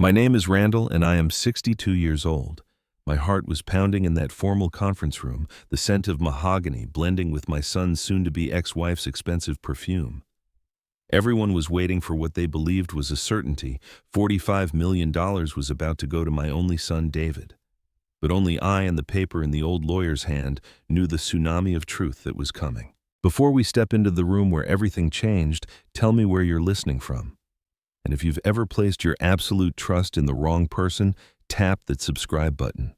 My name is Randall, and I am 62 years old. My heart was pounding in that formal conference room, the scent of mahogany blending with my son's soon-to-be ex-wife's expensive perfume. Everyone was waiting for what they believed was a certainty. $45 million was about to go to my only son, David. But only I and the paper in the old lawyer's hand knew the tsunami of truth that was coming. Before we step into the room where everything changed, tell me where you're listening from. And if you've ever placed your absolute trust in the wrong person, tap that subscribe button.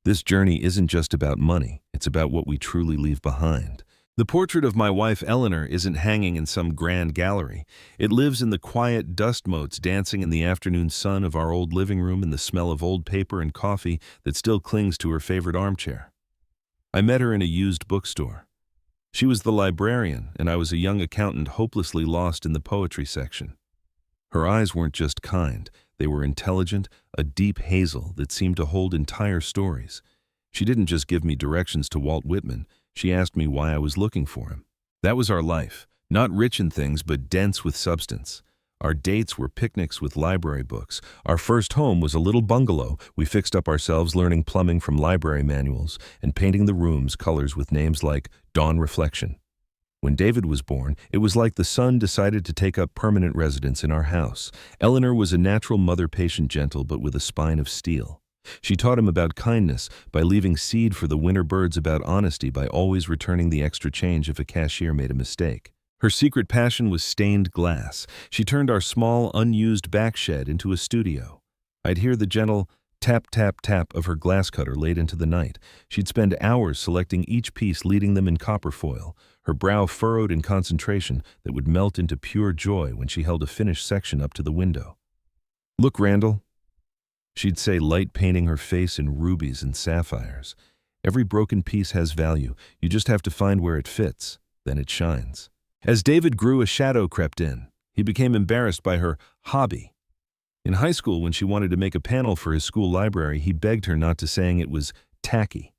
This journey isn't just about money, it's about what we truly leave behind. The portrait of my wife Eleanor isn't hanging in some grand gallery. It lives in the quiet dust motes dancing in the afternoon sun of our old living room and the smell of old paper and coffee that still clings to her favorite armchair. I met her in a used bookstore. She was the librarian, and I was a young accountant hopelessly lost in the poetry section. Her eyes weren't just kind, they were intelligent, a deep hazel that seemed to hold entire stories. She didn't just give me directions to Walt Whitman, she asked me why I was looking for him. That was our life, not rich in things but dense with substance. Our dates were picnics with library books. Our first home was a little bungalow. We fixed up ourselves learning plumbing from library manuals and painting the rooms colors with names like Dawn Reflection. When David was born, it was like the sun decided to take up permanent residence in our house. Eleanor was a natural mother, patient, gentle, but with a spine of steel. She taught him about kindness by leaving seed for the winter birds, about honesty by always returning the extra change if a cashier made a mistake. Her secret passion was stained glass. She turned our small, unused back shed into a studio. I'd hear the gentle tap, tap, tap of her glass cutter late into the night. She'd spend hours selecting each piece, leading them in copper foil, her brow furrowed in concentration that would melt into pure joy when she held a finished section up to the window. "Look, Randall," she'd say, light painting her face in rubies and sapphires. "Every broken piece has value. You just have to find where it fits. Then it shines." As David grew, a shadow crept in. He became embarrassed by her hobby. In high school, when she wanted to make a panel for his school library, he begged her not to, saying it was tacky.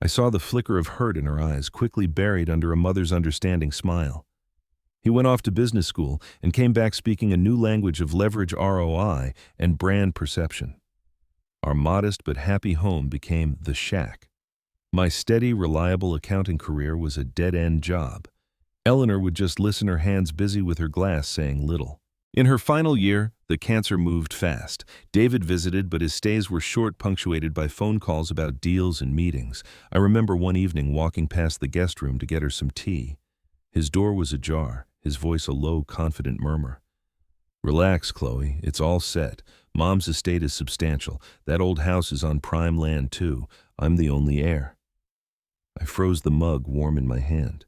I saw the flicker of hurt in her eyes, quickly buried under a mother's understanding smile. He went off to business school and came back speaking a new language of leverage, ROI, and brand perception. Our modest but happy home became the shack. My steady, reliable accounting career was a dead-end job. Eleanor would just listen, her hands busy with her glass, saying little. In her final year, the cancer moved fast. David visited, but his stays were short, punctuated by phone calls about deals and meetings. I remember one evening walking past the guest room to get her some tea. His door was ajar, his voice a low, confident murmur. "Relax, Chloe, it's all set. Mom's estate is substantial. That old house is on prime land, too. I'm the only heir." I froze, the mug warm in my hand.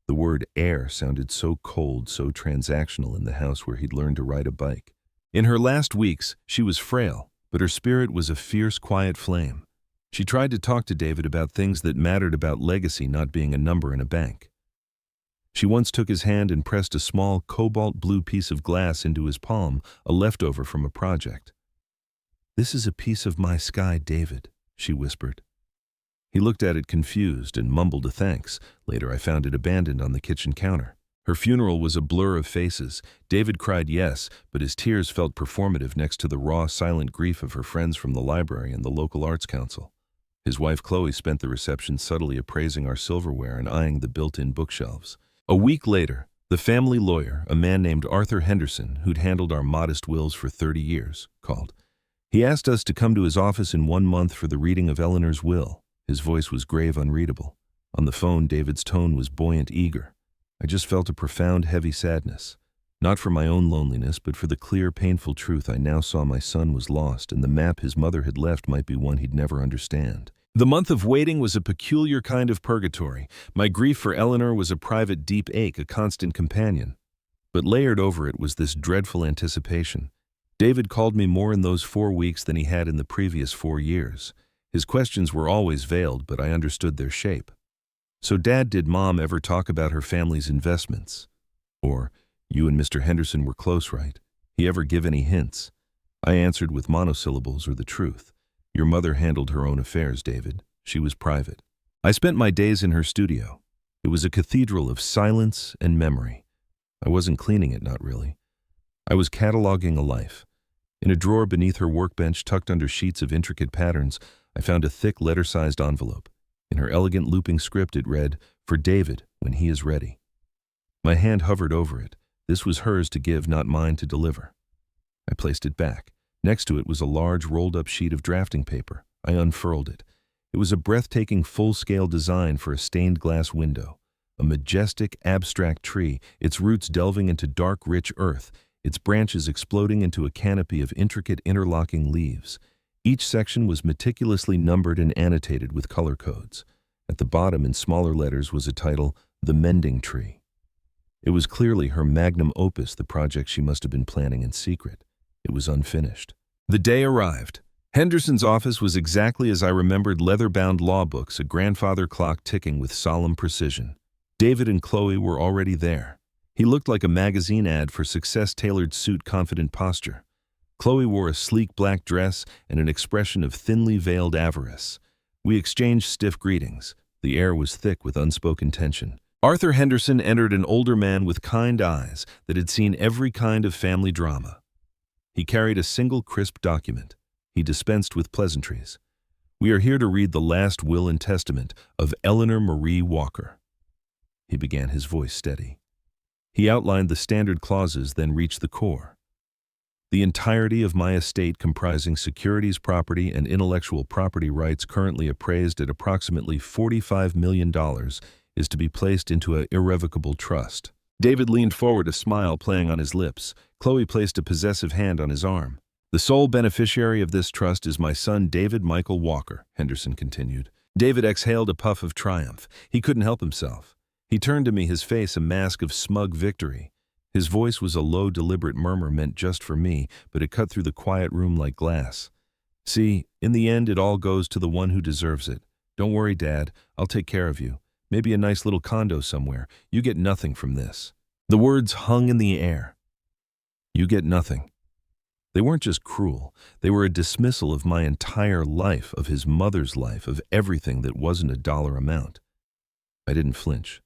The word heir sounded so cold, so transactional in the house where he'd learned to ride a bike. In her last weeks, she was frail, but her spirit was a fierce, quiet flame. She tried to talk to David about things that mattered, about legacy not being a number in a bank. She once took his hand and pressed a small, cobalt blue piece of glass into his palm, a leftover from a project. "This is a piece of my sky, David," she whispered. He looked at it confused and mumbled a thanks. Later I found it abandoned on the kitchen counter. Her funeral was a blur of faces. David cried, yes, but his tears felt performative next to the raw, silent grief of her friends from the library and the local arts council. His wife Chloe spent the reception subtly appraising our silverware and eyeing the built-in bookshelves. A week later, the family lawyer, a man named Arthur Henderson, who'd handled our modest wills for 30 years, called. He asked us to come to his office in 1 month for the reading of Eleanor's will. His voice was grave, unreadable. On the phone, David's tone was buoyant, eager. I just felt a profound, heavy sadness. Not for my own loneliness, but for the clear, painful truth I now saw: my son was lost, and the map his mother had left might be one he'd never understand. The month of waiting was a peculiar kind of purgatory. My grief for Eleanor was a private, deep ache, a constant companion. But layered over it was this dreadful anticipation. David called me more in those 4 weeks than he had in the previous 4 years. His questions were always veiled, but I understood their shape. "So, Dad, did Mom ever talk about her family's investments?" Or, "You and Mr. Henderson were close, right? He ever give any hints?" I answered with monosyllables or the truth. "Your mother handled her own affairs, David. She was private." I spent my days in her studio. It was a cathedral of silence and memory. I wasn't cleaning it, not really. I was cataloging a life. In a drawer beneath her workbench, tucked under sheets of intricate patterns, I found a thick letter-sized envelope. In her elegant looping script it read, "For David, when he is ready." My hand hovered over it. This was hers to give, not mine to deliver. I placed it back. Next to it was a large rolled-up sheet of drafting paper. I unfurled it. It was a breathtaking full-scale design for a stained glass window. A majestic, abstract tree, its roots delving into dark, rich earth, its branches exploding into a canopy of intricate interlocking leaves. Each section was meticulously numbered and annotated with color codes. At the bottom, in smaller letters, was a title, "The Mending Tree." It was clearly her magnum opus, the project she must have been planning in secret. It was unfinished. The day arrived. Henderson's office was exactly as I remembered leather-bound law books, a grandfather clock ticking with solemn precision. David and Chloe were already there. He looked like a magazine ad for success-tailored suit, confident posture. Chloe wore a sleek black dress and an expression of thinly veiled avarice. We exchanged stiff greetings. The air was thick with unspoken tension. Arthur Henderson entered, an older man with kind eyes that had seen every kind of family drama. He carried a single crisp document. He dispensed with pleasantries. "We are here to read the last will and testament of Eleanor Marie Walker." He began, his voice steady. He outlined the standard clauses, then reached the core. "The entirety of my estate, comprising securities, property, and intellectual property rights currently appraised at approximately $45 million, is to be placed into an irrevocable trust." David leaned forward, a smile playing on his lips. Chloe placed a possessive hand on his arm. "The sole beneficiary of this trust is my son, David Michael Walker," Henderson continued. David exhaled a puff of triumph. He couldn't help himself. He turned to me, his face a mask of smug victory. His voice was a low, deliberate murmur meant just for me, but it cut through the quiet room like glass. "See, in the end, it all goes to the one who deserves it. Don't worry, Dad. I'll take care of you. Maybe a nice little condo somewhere. You get nothing from this." The words hung in the air. You get nothing. They weren't just cruel. They were a dismissal of my entire life, of his mother's life, of everything that wasn't a dollar amount. I didn't flinch.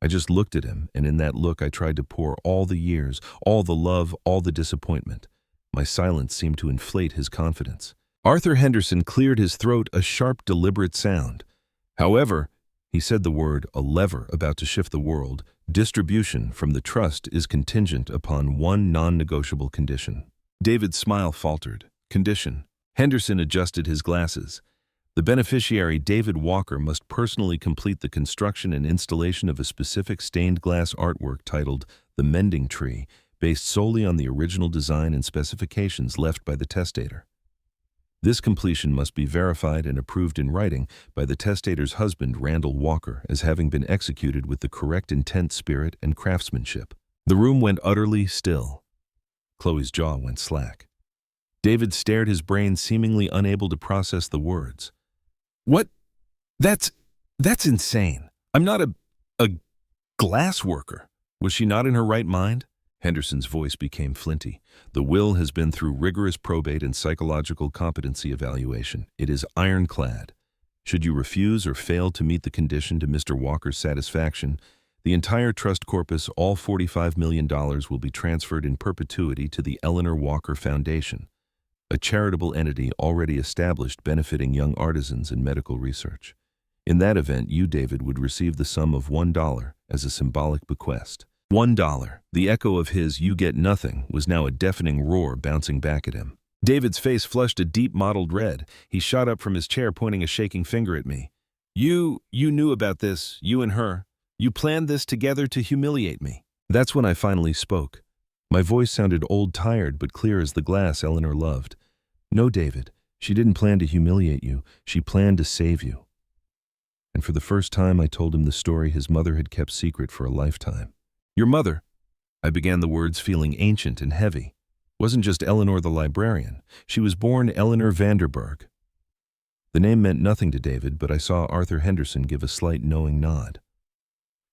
I just looked at him, and in that look I tried to pour all the years, all the love, all the disappointment. My silence seemed to inflate his confidence. Arthur Henderson cleared his throat, a sharp, deliberate sound. "However," he said the word, a lever about to shift the world, "distribution from the trust is contingent upon one non-negotiable condition." David's smile faltered. "Condition?" Henderson adjusted his glasses. "The beneficiary, David Walker, must personally complete the construction and installation of a specific stained glass artwork titled The Mending Tree, based solely on the original design and specifications left by the testator. This completion must be verified and approved in writing by the testator's husband, Randall Walker, as having been executed with the correct intent, spirit, and craftsmanship." The room went utterly still. Chloe's jaw went slack. David stared, his brain seemingly unable to process the words. "What? That's insane. I'm not a glass worker." Was she not in her right mind? Henderson's voice became flinty. "The will has been through rigorous probate and psychological competency evaluation. It is ironclad. Should you refuse or fail to meet the condition to Mr. Walker's satisfaction, the entire trust corpus, all $45 million, will be transferred in perpetuity to the Eleanor Walker Foundation, a charitable entity already established benefiting young artisans and medical research. In that event, you, David, would receive the sum of $1 as a symbolic bequest." $1. The echo of his "you get nothing" was now a deafening roar bouncing back at him. David's face flushed a deep mottled red. He shot up from his chair, pointing a shaking finger at me. You knew about this, you and her. You planned this together to humiliate me." That's when I finally spoke. My voice sounded old, tired, but clear as the glass Eleanor loved. "No, David, she didn't plan to humiliate you. She planned to save you." And for the first time, I told him the story his mother had kept secret for a lifetime. "Your mother," I began, the words feeling ancient and heavy, "wasn't just Eleanor the librarian. She was born Eleanor Vanderburg." The name meant nothing to David, but I saw Arthur Henderson give a slight knowing nod.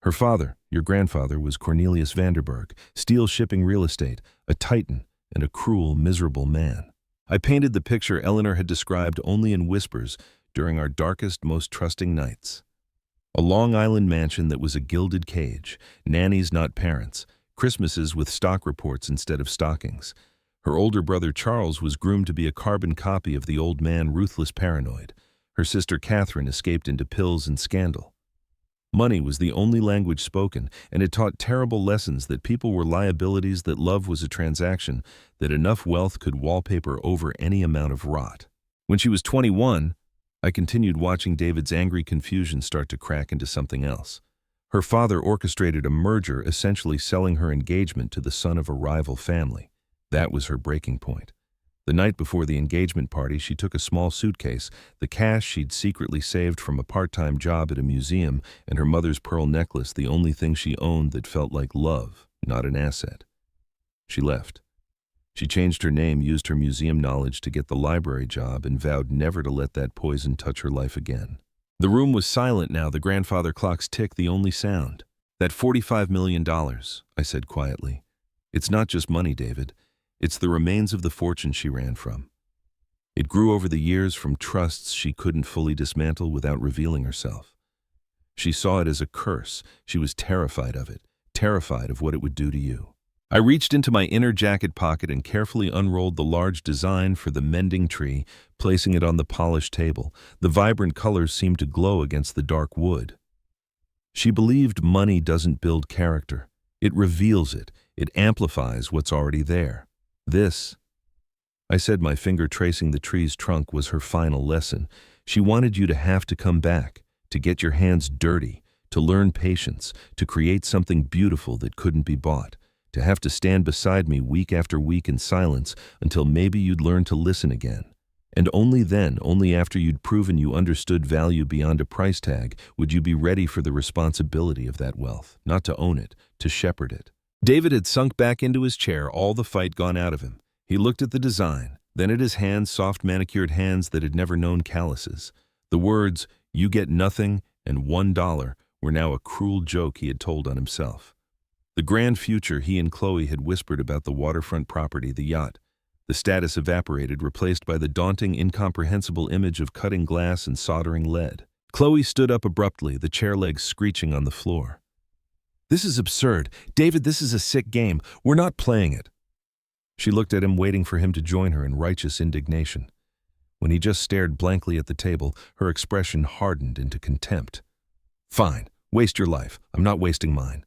"Her father, your grandfather, was Cornelius Vanderburg, steel shipping real estate, a titan, and a cruel, miserable man." I painted the picture Eleanor had described only in whispers during our darkest, most trusting nights. A Long Island mansion that was a gilded cage, nannies not parents, Christmases with stock reports instead of stockings. Her older brother Charles was groomed to be a carbon copy of the old man, ruthless paranoid. Her sister Catherine escaped into pills and scandal. Money was the only language spoken, and it taught terrible lessons that people were liabilities, that love was a transaction, that enough wealth could wallpaper over any amount of rot. When she was 21, I continued watching David's angry confusion start to crack into something else. Her father orchestrated a merger, essentially selling her engagement to the son of a rival family. That was her breaking point. The night before the engagement party, she took a small suitcase, the cash she'd secretly saved from a part-time job at a museum, and her mother's pearl necklace, the only thing she owned that felt like love, not an asset. She left. She changed her name, used her museum knowledge to get the library job, and vowed never to let that poison touch her life again. The room was silent now, the grandfather clock's tick the only sound. "That $45 million, I said quietly. "It's not just money, David. It's the remains of the fortune she ran from. It grew over the years from trusts she couldn't fully dismantle without revealing herself. She saw it as a curse. She was terrified of it, terrified of what it would do to you." I reached into my inner jacket pocket and carefully unrolled the large design for the mending tree, placing it on the polished table. The vibrant colors seemed to glow against the dark wood. She believed money doesn't build character. It reveals it. It amplifies what's already there. This, I said, my finger tracing the tree's trunk, was her final lesson. She wanted you to have to come back, to get your hands dirty, to learn patience, to create something beautiful that couldn't be bought, to have to stand beside me week after week in silence until maybe you'd learn to listen again. And only then, only after you'd proven you understood value beyond a price tag, would you be ready for the responsibility of that wealth, not to own it, to shepherd it. David had sunk back into his chair, all the fight gone out of him. He looked at the design, then at his hands, soft manicured hands that had never known calluses. The words, "You get nothing," and $1 were now a cruel joke he had told on himself. The grand future he and Chloe had whispered about, the waterfront property, the yacht. The status evaporated, replaced by the daunting, incomprehensible image of cutting glass and soldering lead. Chloe stood up abruptly, the chair legs screeching on the floor. "This is absurd. David, this is a sick game. We're not playing it." She looked at him, waiting for him to join her in righteous indignation. When he just stared blankly at the table, her expression hardened into contempt. "Fine. Waste your life. I'm not wasting mine."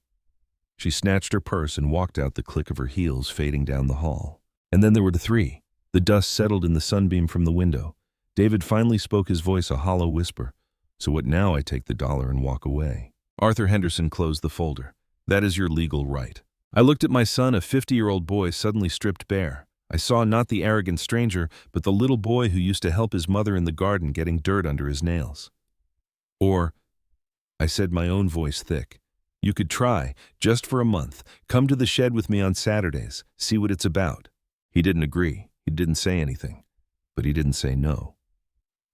She snatched her purse and walked out, the click of her heels fading down the hall. And then there were the three. The dust settled in the sunbeam from the window. David finally spoke, his voice a hollow whisper. "So what now? I take the $1 and walk away." Arthur Henderson closed the folder. "That is your legal right." I looked at my son, a 50-year-old boy suddenly stripped bare. I saw not the arrogant stranger, but the little boy who used to help his mother in the garden, getting dirt under his nails. "Or," I said, my own voice thick, "you could try, just for a month. Come to the shed with me on Saturdays, see what it's about." He didn't agree. He didn't say anything. But he didn't say no.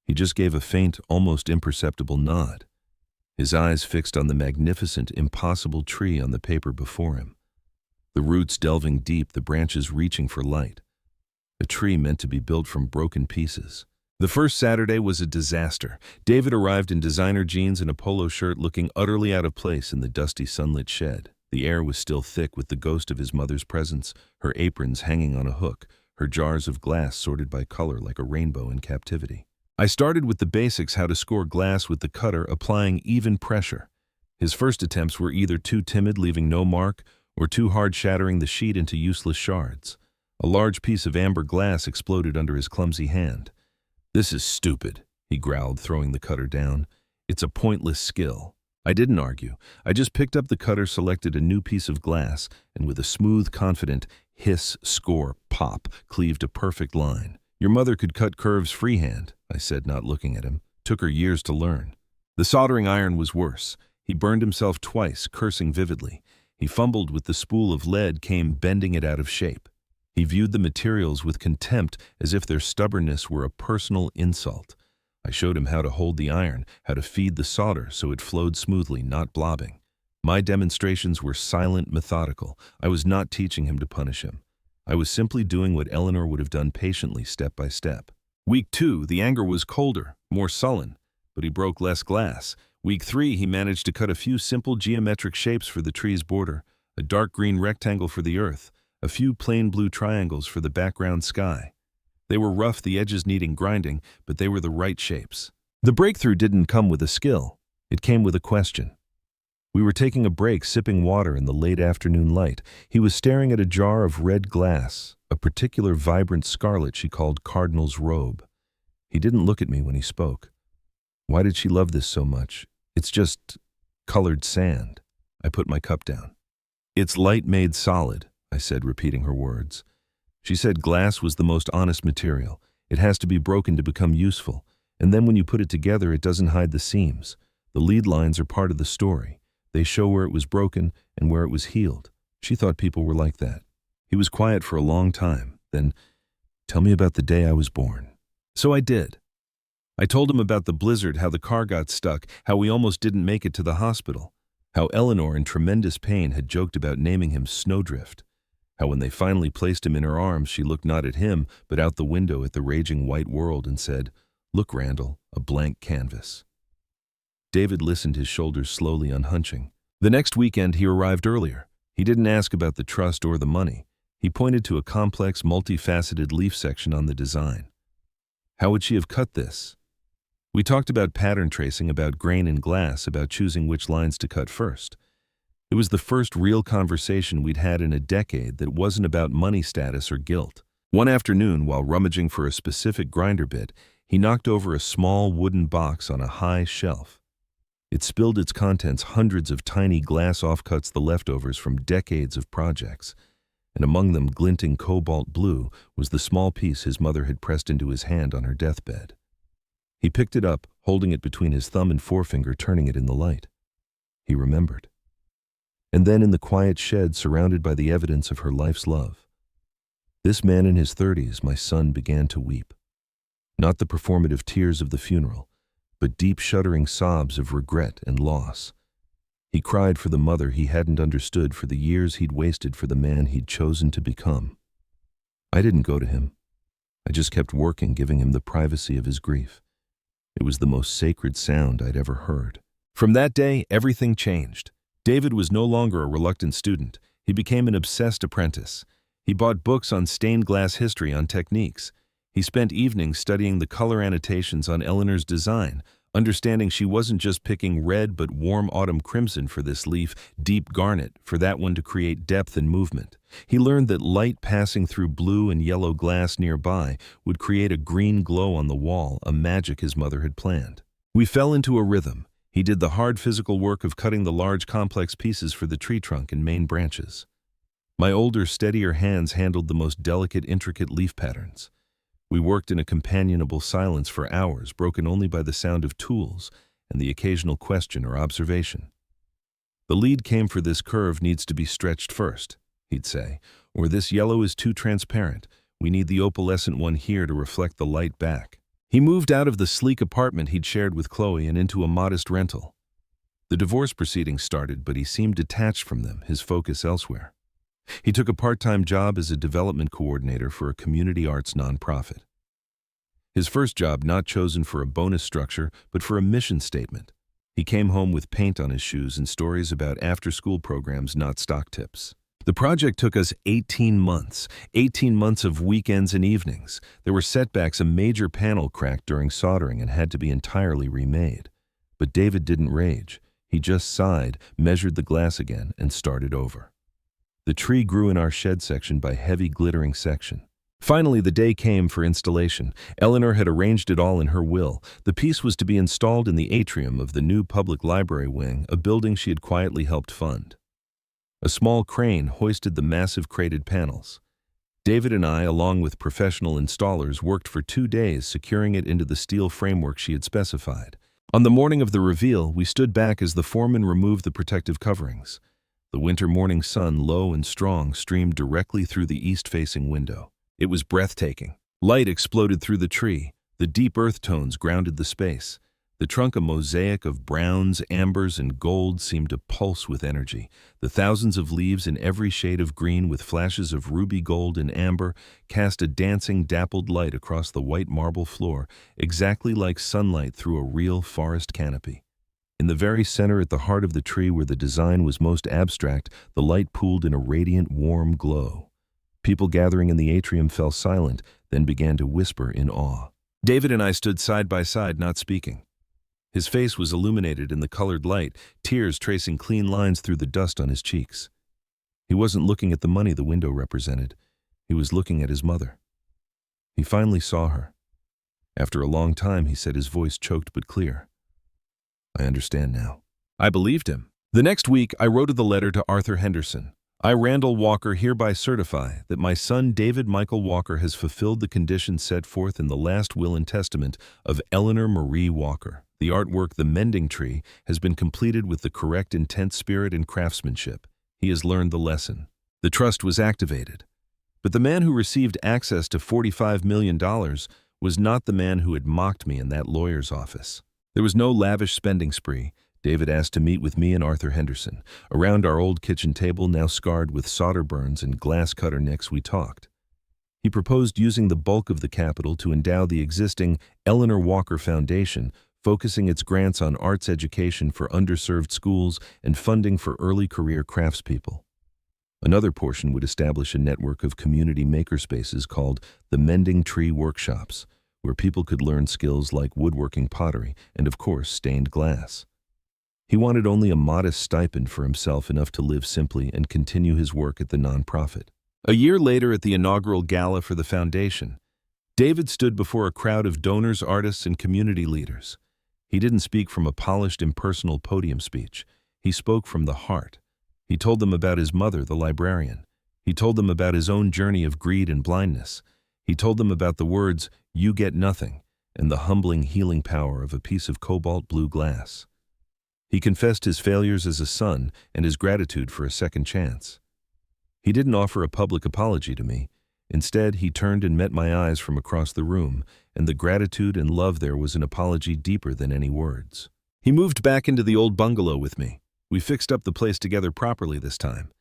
He just gave a faint, almost imperceptible nod. His eyes fixed on the magnificent, impossible tree on the paper before him. The roots delving deep, the branches reaching for light. A tree meant to be built from broken pieces. The first Saturday was a disaster. David arrived in designer jeans and a polo shirt, looking utterly out of place in the dusty, sunlit shed. The air was still thick with the ghost of his mother's presence, her aprons hanging on a hook, her jars of glass sorted by color like a rainbow in captivity. I started with the basics, how to score glass with the cutter, applying even pressure. His first attempts were either too timid, leaving no mark, or too hard, shattering the sheet into useless shards. A large piece of amber glass exploded under his clumsy hand. "This is stupid," he growled, throwing the cutter down. "It's a pointless skill." I didn't argue. I just picked up the cutter, selected a new piece of glass, and with a smooth, confident hiss, score, pop, cleaved a perfect line. "Your mother could cut curves freehand," I said, not looking at him. "Took her years to learn." The soldering iron was worse. He burned himself twice, cursing vividly. He fumbled with the spool of lead, came bending it out of shape. He viewed the materials with contempt, as if their stubbornness were a personal insult. I showed him how to hold the iron, how to feed the solder so it flowed smoothly, not blobbing. My demonstrations were silent, methodical. I was not teaching him to punish him. I was simply doing what Eleanor would have done, patiently, step by step. Week 2, the anger was colder, more sullen, but he broke less glass. Week 3, he managed to cut a few simple geometric shapes for the tree's border, a dark green rectangle for the earth, a few plain blue triangles for the background sky. They were rough, the edges needing grinding, but they were the right shapes. The breakthrough didn't come with a skill. It came with a question. We were taking a break, sipping water in the late afternoon light. He was staring at a jar of red glass, a particular vibrant scarlet she called Cardinal's robe. He didn't look at me when he spoke. Why did she love this so much? It's just colored sand. I put my cup down. It's light made solid, I said, repeating her words. She said glass was the most honest material. It has to be broken to become useful. And then when you put it together, it doesn't hide the seams. The lead lines are part of the story. They show where it was broken and where it was healed. She thought people were like that. He was quiet for a long time. Then, tell me about the day I was born. So I did. I told him about the blizzard, how the car got stuck, how we almost didn't make it to the hospital, how Eleanor, in tremendous pain, had joked about naming him Snowdrift, how when they finally placed him in her arms, she looked not at him, but out the window at the raging white world and said, "Look, Randall, a blank canvas." David listened, his shoulders slowly unhunching. The next weekend he arrived earlier. He didn't ask about the trust or the money. He pointed to a complex, multifaceted leaf section on the design. How would she have cut this? We talked about pattern tracing, about grain in glass, about choosing which lines to cut first. It was the first real conversation we'd had in a decade that wasn't about money status or guilt. One afternoon, while rummaging for a specific grinder bit, he knocked over a small wooden box on a high shelf. It spilled its contents, hundreds of tiny glass offcuts, the leftovers from decades of projects. And among them, glinting cobalt blue, was the small piece his mother had pressed into his hand on her deathbed. He picked it up, holding it between his thumb and forefinger, turning it in the light. He remembered. And then in the quiet shed, surrounded by the evidence of her life's love, this man in his 30s, my son, began to weep. Not the performative tears of the funeral, but deep shuddering sobs of regret and loss. He cried for the mother he hadn't understood, for the years he'd wasted, for the man he'd chosen to become. I didn't go to him. I just kept working, giving him the privacy of his grief. It was the most sacred sound I'd ever heard. From that day, everything changed. David was no longer a reluctant student. He became an obsessed apprentice. He bought books on stained glass history, on techniques. He spent evenings studying the color annotations on Eleanor's design, understanding she wasn't just picking red but warm autumn crimson for this leaf, deep garnet for that one to create depth and movement. He learned that light passing through blue and yellow glass nearby would create a green glow on the wall, a magic his mother had planned. We fell into a rhythm. He did the hard physical work of cutting the large complex pieces for the tree trunk and main branches. My older, steadier hands handled the most delicate, intricate leaf patterns. We worked in a companionable silence for hours, broken only by the sound of tools and the occasional question or observation. "The lead came for this curve needs to be stretched first," he'd say, "or this yellow is too transparent. We need the opalescent one here to reflect the light back." He moved out of the sleek apartment he'd shared with Chloe and into a modest rental. The divorce proceedings started, but he seemed detached from them, his focus elsewhere. He took a part-time job as a development coordinator for a community arts nonprofit. His first job not chosen for a bonus structure, but for a mission statement. He came home with paint on his shoes and stories about after-school programs, not stock tips. The project took us 18 months of weekends and evenings. There were setbacks. A major panel cracked during soldering and had to be entirely remade. But David didn't rage. He just sighed, measured the glass again, and started over. The tree grew in our shed section by heavy, glittering section. Finally, the day came for installation. Eleanor had arranged it all in her will. The piece was to be installed in the atrium of the new public library wing, a building she had quietly helped fund. A small crane hoisted the massive crated panels. David and I, along with professional installers, worked for 2 days securing it into the steel framework she had specified. On the morning of the reveal, we stood back as the foreman removed the protective coverings. The winter morning sun, low and strong, streamed directly through the east-facing window. It was breathtaking. Light exploded through the tree. The deep earth tones grounded the space. The trunk, a mosaic of browns, ambers, and gold, seemed to pulse with energy. The thousands of leaves in every shade of green with flashes of ruby gold and amber cast a dancing, dappled light across the white marble floor, exactly like sunlight through a real forest canopy. In the very center, at the heart of the tree where the design was most abstract, the light pooled in a radiant, warm glow. People gathering in the atrium fell silent, then began to whisper in awe. David and I stood side by side, not speaking. His face was illuminated in the colored light, tears tracing clean lines through the dust on his cheeks. He wasn't looking at the money the window represented. He was looking at his mother. He finally saw her. After a long time, he said, his voice choked but clear, "I understand now." I believed him. The next week, I wrote the letter to Arthur Henderson. I, Randall Walker, hereby certify that my son David Michael Walker has fulfilled the conditions set forth in the last will and testament of Eleanor Marie Walker. The artwork, The Mending Tree, has been completed with the correct intent, spirit, and craftsmanship. He has learned the lesson. The trust was activated. But the man who received access to $45 million was not the man who had mocked me in that lawyer's office. There was no lavish spending spree. David asked to meet with me and Arthur Henderson. Around our old kitchen table, now scarred with solder burns and glass cutter nicks, we talked. He proposed using the bulk of the capital to endow the existing Eleanor Walker Foundation, focusing its grants on arts education for underserved schools and funding for early career craftspeople. Another portion would establish a network of community makerspaces called the Mending Tree Workshops, where people could learn skills like woodworking, pottery, and of course, stained glass. He wanted only a modest stipend for himself, enough to live simply and continue his work at the nonprofit. A year later, at the inaugural gala for the foundation, David stood before a crowd of donors, artists, and community leaders. He didn't speak from a polished, impersonal podium speech. He spoke from the heart. He told them about his mother, the librarian. He told them about his own journey of greed and blindness. He told them about the words, "You get nothing," and the humbling, healing power of a piece of cobalt blue glass. He confessed his failures as a son and his gratitude for a second chance. He didn't offer a public apology to me. Instead, he turned and met my eyes from across the room, and the gratitude and love there was an apology deeper than any words. He moved back into the old bungalow with me. We fixed up the place together properly this time.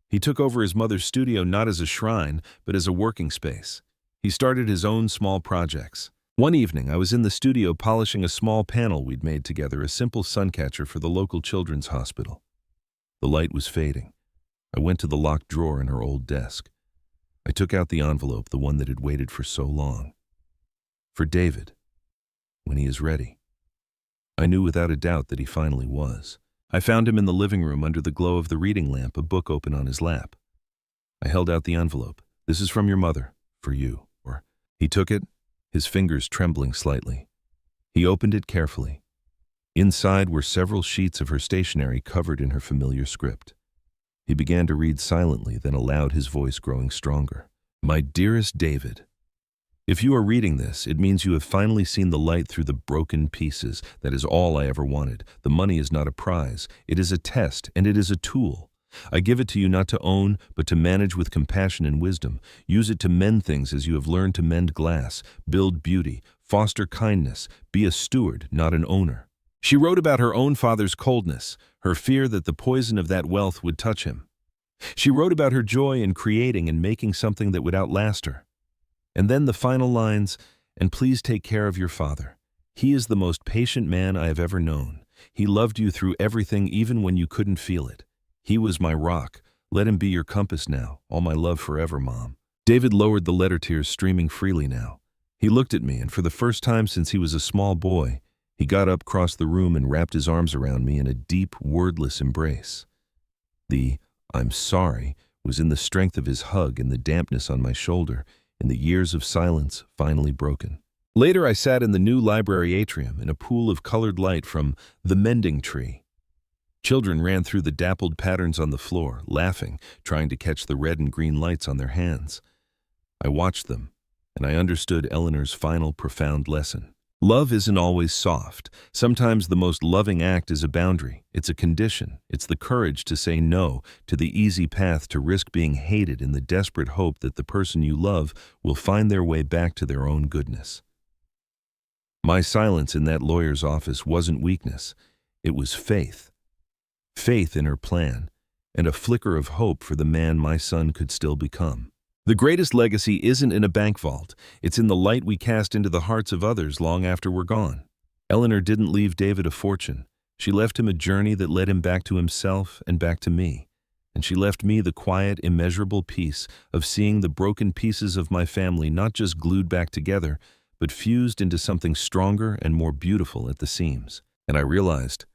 He took over his mother's studio not as a shrine, but as a working space. He started his own small projects. One evening, I was in the studio polishing a small panel we'd made together, a simple sun catcher for the local children's hospital. The light was fading. I went to the locked drawer in her old desk. I took out the envelope, the one that had waited for so long. For David, when he is ready. I knew without a doubt that he finally was. I found him in the living room under the glow of the reading lamp, a book open on his lap. I held out the envelope. "This is from your mother, for you." He took it, his fingers trembling slightly. He opened it carefully. Inside were several sheets of her stationery covered in her familiar script. He began to read silently, then aloud, his voice growing stronger. "My dearest David, if you are reading this, it means you have finally seen the light through the broken pieces. That is all I ever wanted. The money is not a prize. It is a test, and it is a tool. I give it to you not to own, but to manage with compassion and wisdom. Use it to mend things as you have learned to mend glass, build beauty, foster kindness, be a steward, not an owner." She wrote about her own father's coldness, her fear that the poison of that wealth would touch him. She wrote about her joy in creating and making something that would outlast her. And then the final lines, "And please take care of your father. He is the most patient man I have ever known. He loved you through everything, even when you couldn't feel it. He was my rock. Let him be your compass now. All my love forever, Mom." David lowered the letter, tears streaming freely now. He looked at me, and for the first time since he was a small boy, he got up, crossed the room, and wrapped his arms around me in a deep, wordless embrace. The "I'm sorry" was in the strength of his hug and the dampness on my shoulder, in the years of silence finally broken. Later, I sat in the new library atrium in a pool of colored light from The Mending Tree. Children ran through the dappled patterns on the floor, laughing, trying to catch the red and green lights on their hands. I watched them, and I understood Eleanor's final profound lesson. Love isn't always soft. Sometimes the most loving act is a boundary. It's a condition. It's the courage to say no to the easy path, to risk being hated in the desperate hope that the person you love will find their way back to their own goodness. My silence in that lawyer's office wasn't weakness. It was faith. Faith in her plan, and a flicker of hope for the man my son could still become. The greatest legacy isn't in a bank vault. It's in the light we cast into the hearts of others long after we're gone. Eleanor didn't leave David a fortune. She left him a journey that led him back to himself and back to me. and she left me the quiet, immeasurable peace of seeing the broken pieces of my family not just glued back together, but fused into something stronger and more beautiful at the seams. And I realized,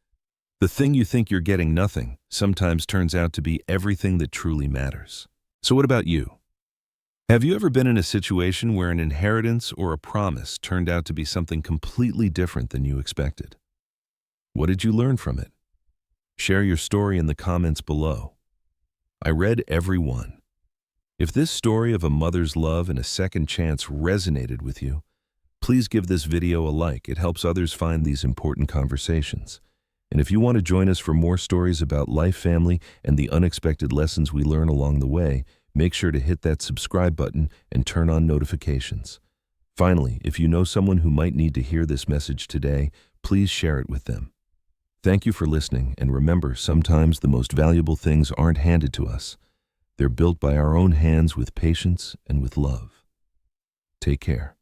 the thing you think you're getting nothing sometimes turns out to be everything that truly matters. So what about you? Have you ever been in a situation where an inheritance or a promise turned out to be something completely different than you expected? What did you learn from it? Share your story in the comments below. I read every one. If this story of a mother's love and a second chance resonated with you, please give this video a like. It helps others find these important conversations. And if you want to join us for more stories about life, family, and the unexpected lessons we learn along the way, make sure to hit that subscribe button and turn on notifications. Finally, if you know someone who might need to hear this message today, please share it with them. Thank you for listening, and remember, sometimes the most valuable things aren't handed to us. They're built by our own hands with patience and with love. Take care.